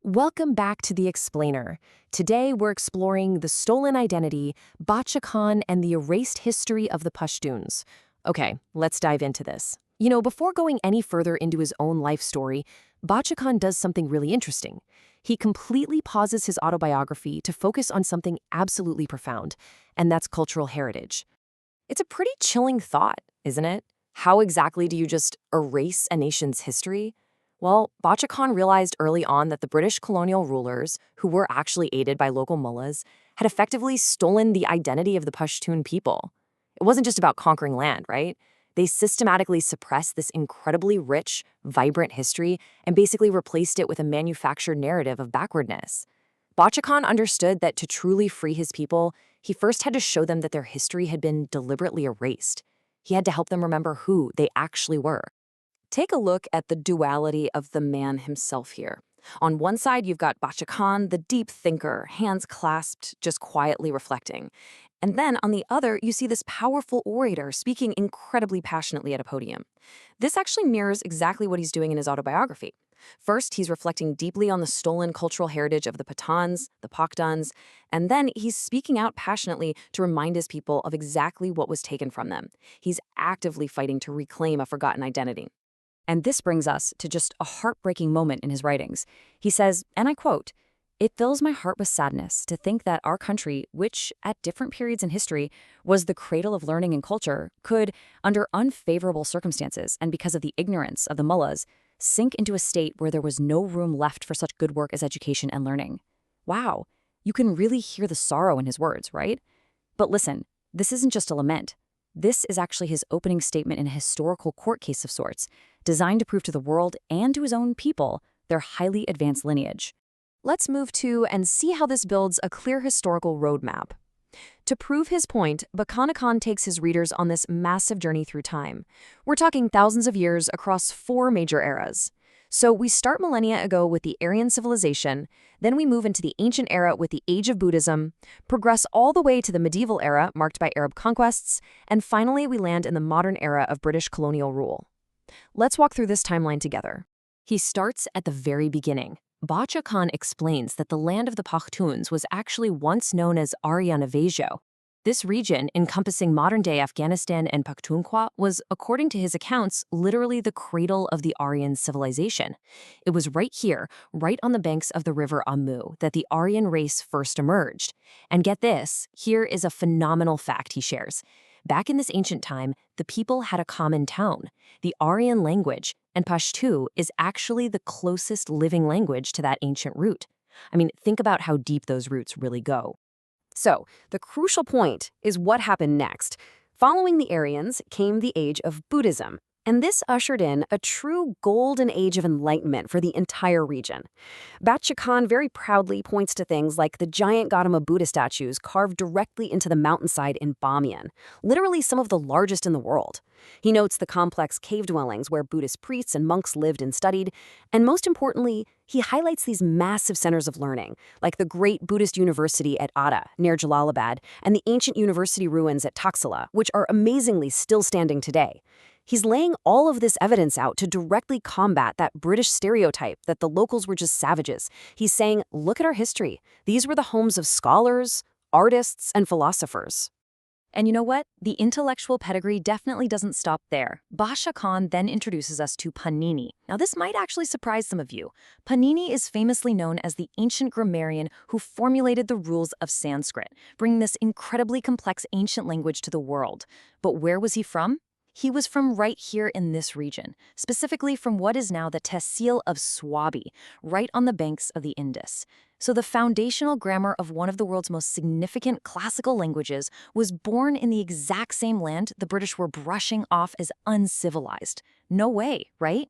Welcome back to The Explainer. Today we're exploring the stolen identity, Bacha Khan, and the erased history of the Pashtuns. Okay, let's dive into this. Before going any further into his own life story, Bacha Khan does something really interesting. He completely pauses his autobiography to focus on something absolutely profound, and that's cultural heritage. It's a pretty chilling thought, isn't it? How exactly do you just erase a nation's history? Well, Bacha Khan realized early on that the British colonial rulers, who were actually aided by local mullahs, had effectively stolen the identity of the Pashtun people. It wasn't just about conquering land, right? They systematically suppressed this incredibly rich, vibrant history and basically replaced it with a manufactured narrative of backwardness. Bacha Khan understood that to truly free his people, he first had to show them that their history had been deliberately erased. He had to help them remember who they actually were. Take a look at the duality of the man himself here. On one side, you've got Bacha Khan, the deep thinker, hands clasped, just quietly reflecting. And then on the other, you see this powerful orator speaking incredibly passionately at a podium. This actually mirrors exactly what he's doing in his autobiography. First, he's reflecting deeply on the stolen cultural heritage of the Pathans, the Pakhtuns, and then he's speaking out passionately to remind his people of exactly what was taken from them. He's actively fighting to reclaim a forgotten identity. And this brings us to just a heartbreaking moment in his writings. He says, and I quote, "It fills my heart with sadness to think that our country, which at different periods in history was the cradle of learning and culture, could, under unfavorable circumstances and because of the ignorance of the mullahs, sink into a state where there was no room left for such good work as education and learning." Wow, you can really hear the sorrow in his words, right? But listen, this isn't just a lament. This is actually his opening statement in a historical court case of sorts, designed to prove to the world and to his own people their highly advanced lineage. Let's move to and see how this builds a clear historical roadmap. To prove his point, Bacha Khan takes his readers on this massive journey through time. We're talking thousands of years across 4 major eras. So we start millennia ago with the Aryan civilization, then we move into the ancient era with the age of Buddhism, progress all the way to the medieval era marked by Arab conquests, and finally we land in the modern era of British colonial rule. Let's walk through this timeline together. He starts at the very beginning. Bacha Khan explains that the land of the Pashtuns was actually once known as Aryana. This region, encompassing modern-day Afghanistan and Pakhtunkhwa, was, according to his accounts, literally the cradle of the Aryan civilization. It was right here, right on the banks of the river Amu, that the Aryan race first emerged. And get this, here is a phenomenal fact he shares. Back in this ancient time, the people had a common tone, the Aryan language, and Pashtu is actually the closest living language to that ancient root. I mean, think about how deep those roots really go. So, the crucial point is what happened next. Following the Aryans came the age of Buddhism, and this ushered in a true golden age of enlightenment for the entire region. Bacha Khan very proudly points to things like the giant Gautama Buddha statues carved directly into the mountainside in Bamiyan, literally some of the largest in the world. He notes the complex cave dwellings where Buddhist priests and monks lived and studied, and most importantly, he highlights these massive centers of learning, like the great Buddhist university at Atta, near Jalalabad, and the ancient university ruins at Taxila, which are amazingly still standing today. He's laying all of this evidence out to directly combat that British stereotype that the locals were just savages. He's saying, look at our history. These were the homes of scholars, artists, and philosophers. And you know what? The intellectual pedigree definitely doesn't stop there. Bacha Khan then introduces us to Panini. Now, this might actually surprise some of you. Panini is famously known as the ancient grammarian who formulated the rules of Sanskrit, bringing this incredibly complex ancient language to the world. But where was he from? He was from right here in this region, specifically from what is now the Tehsil of Swabi, right on the banks of the Indus. So the foundational grammar of one of the world's most significant classical languages was born in the exact same land the British were brushing off as uncivilized. No way, right?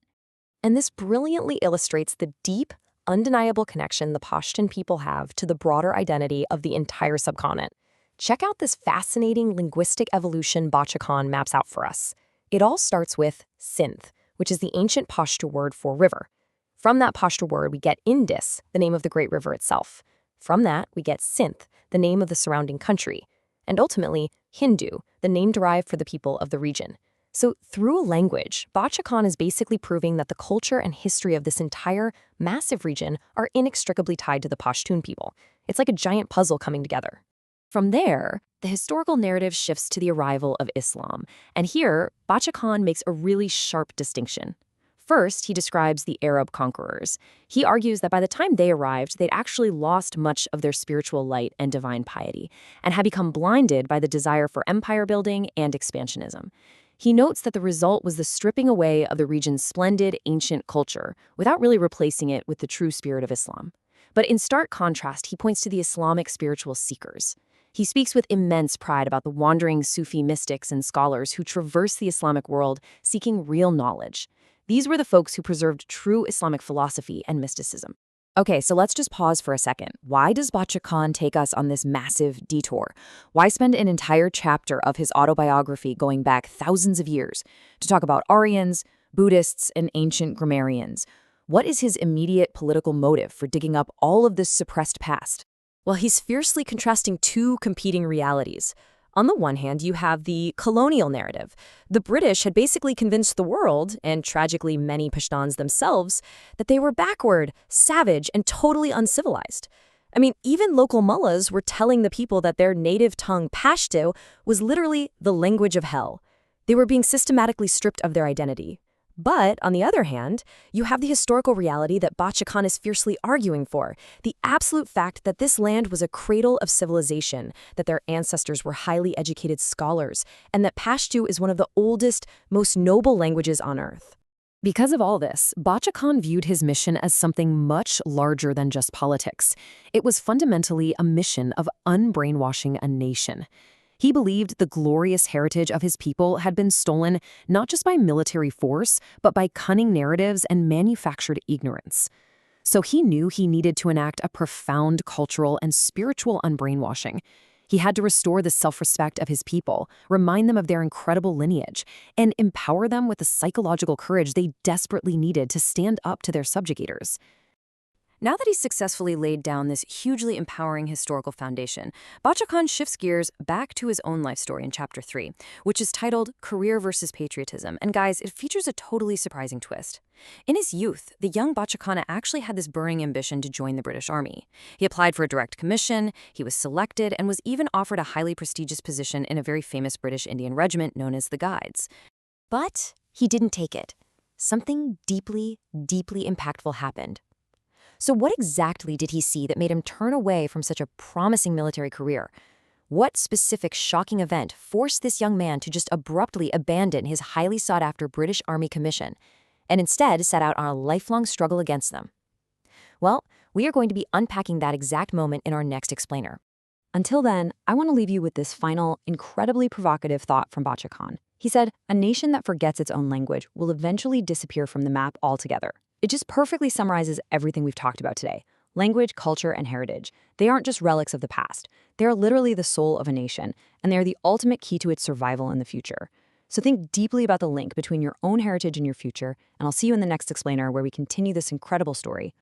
And this brilliantly illustrates the deep, undeniable connection the Pashtun people have to the broader identity of the entire subcontinent. Check out this fascinating linguistic evolution Bacha Khan maps out for us. It all starts with Sindh, which is the ancient Pashto word for river. From that Pashto word, we get Indus, the name of the great river itself. From that, we get Sindh, the name of the surrounding country. And ultimately, Hindu, the name derived for the people of the region. So through language, Bacha Khan is basically proving that the culture and history of this entire massive region are inextricably tied to the Pashtun people. It's like a giant puzzle coming together. From there, the historical narrative shifts to the arrival of Islam. And here, Bacha Khan makes a really sharp distinction. First, he describes the Arab conquerors. He argues that by the time they arrived, they'd actually lost much of their spiritual light and divine piety, and had become blinded by the desire for empire building and expansionism. He notes that the result was the stripping away of the region's splendid ancient culture, without really replacing it with the true spirit of Islam. But in stark contrast, he points to the Islamic spiritual seekers. He speaks with immense pride about the wandering Sufi mystics and scholars who traverse the Islamic world seeking real knowledge. These were the folks who preserved true Islamic philosophy and mysticism. Okay, so let's just pause for a second. Why does Bacha Khan take us on this massive detour? Why spend an entire chapter of his autobiography going back thousands of years to talk about Aryans, Buddhists, and ancient grammarians? What is his immediate political motive for digging up all of this suppressed past? Well, he's fiercely contrasting two competing realities. On the one hand, you have the colonial narrative. The British had basically convinced the world, and tragically many Pashtuns themselves, that they were backward, savage, and totally uncivilized. I mean, even local mullahs were telling the people that their native tongue, Pashto, was literally the language of hell. They were being systematically stripped of their identity. But, on the other hand, you have the historical reality that Bacha Khan is fiercely arguing for, the absolute fact that this land was a cradle of civilization, that their ancestors were highly educated scholars, and that Pashto is one of the oldest, most noble languages on earth. Because of all this, Bacha Khan viewed his mission as something much larger than just politics. It was fundamentally a mission of unbrainwashing a nation. He believed the glorious heritage of his people had been stolen not just by military force, but by cunning narratives and manufactured ignorance. So he knew he needed to enact a profound cultural and spiritual unbrainwashing. He had to restore the self-respect of his people, remind them of their incredible lineage, and empower them with the psychological courage they desperately needed to stand up to their subjugators. Now that he's successfully laid down this hugely empowering historical foundation, Bacha Khan shifts gears back to his own life story in Chapter 3, which is titled Career versus Patriotism. And guys, it features a totally surprising twist. In his youth, the young Bacha Khan actually had this burning ambition to join the British Army. He applied for a direct commission, he was selected, and was even offered a highly prestigious position in a very famous British Indian regiment known as the Guides. But he didn't take it. Something deeply, deeply impactful happened. So what exactly did he see that made him turn away from such a promising military career? What specific shocking event forced this young man to just abruptly abandon his highly sought-after British Army commission and instead set out on a lifelong struggle against them? Well, we are going to be unpacking that exact moment in our next explainer. Until then, I want to leave you with this final, incredibly provocative thought from Bacha Khan. He said, "A nation that forgets its own language will eventually disappear from the map altogether." It just perfectly summarizes everything we've talked about today. Language, culture, and heritage. They aren't just relics of the past. They are literally the soul of a nation, and they are the ultimate key to its survival in the future. So think deeply about the link between your own heritage and your future, and I'll see you in the next explainer where we continue this incredible story.